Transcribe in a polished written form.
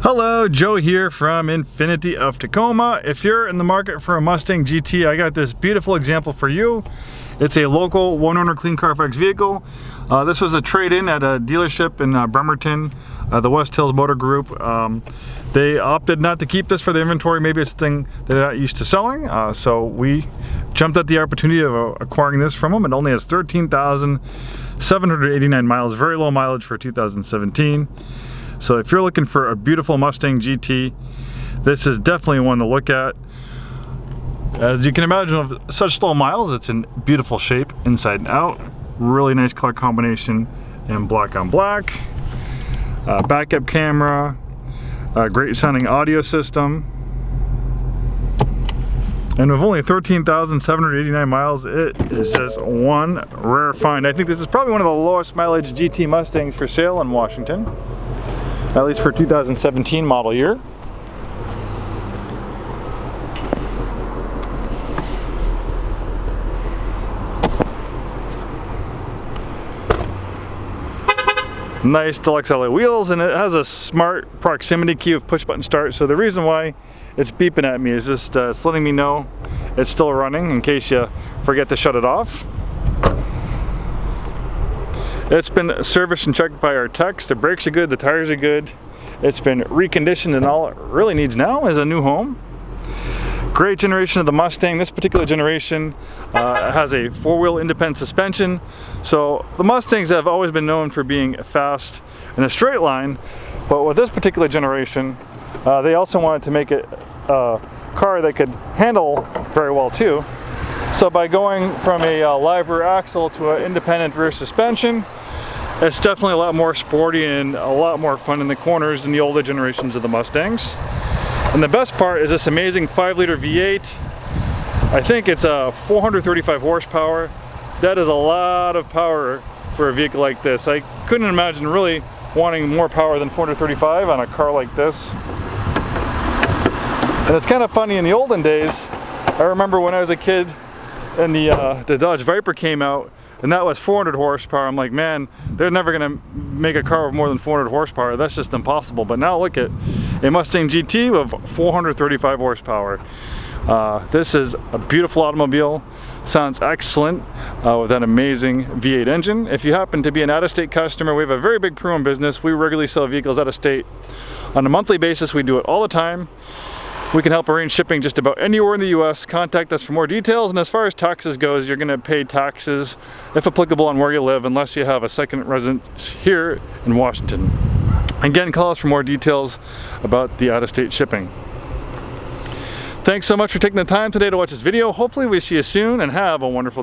Hello, Joe here from Infiniti of Tacoma. If you're in the market for a Mustang GT, I got this beautiful example for you. It's a local one-owner clean Carfax vehicle. This was a trade-in at a dealership in Bremerton, the West Hills Motor Group. They opted not to keep this for the inventory. Maybe it's a thing they're not used to selling. So we jumped at the opportunity of acquiring this from them. It only has 13,789 miles, very low mileage for 2017. So if you're looking for a beautiful Mustang GT, this is definitely one to look at. As you can imagine, with such low miles, it's in beautiful shape inside and out. Really nice color combination in black on black. Backup camera, great sounding audio system. And with only 13,789 miles, it is just one rare find. I think this is probably one of the lowest mileage GT Mustangs for sale in Washington, at least for 2017 model year. Nice deluxe alloy wheels, and it has a smart proximity key with push button start. So the reason why it's beeping at me is just it's letting me know it's still running in case you forget to shut it off. It's been serviced and checked by our techs. The brakes are good, the tires are good. It's been reconditioned, and all it really needs now is a new home. Great generation of the Mustang. This particular generation has a four-wheel independent suspension. So the Mustangs have always been known for being fast in a straight line, but with this particular generation, they also wanted to make it a car that could handle very well too. So by going from a live rear axle to an independent rear suspension, it's definitely a lot more sporty and a lot more fun in the corners than the older generations of the Mustangs. And the best part is this amazing 5-liter V8. I think it's a 435 horsepower. That is a lot of power for a vehicle like this. I couldn't imagine really wanting more power than 435 on a car like this. And it's kind of funny, in the olden days, I remember when I was a kid and the Dodge Viper came out, and that was 400 horsepower. I'm like, man, they're never gonna make a car with more than 400 horsepower. That's just impossible. But now look at a Mustang GT with 435 horsepower. This is a beautiful automobile. Sounds excellent with that amazing V8 engine. If you happen to be an out-of-state customer, we have a very big pre-owned business. We regularly sell vehicles out of state on a monthly basis. We do it all the time. We can help arrange shipping just about anywhere in the US. Contact us for more details. And as far as taxes goes, you're gonna pay taxes, if applicable, on where you live, unless you have a second residence here in Washington. Again, call us for more details about the out-of-state shipping. Thanks so much for taking the time today to watch this video. Hopefully we see you soon, and have a wonderful day.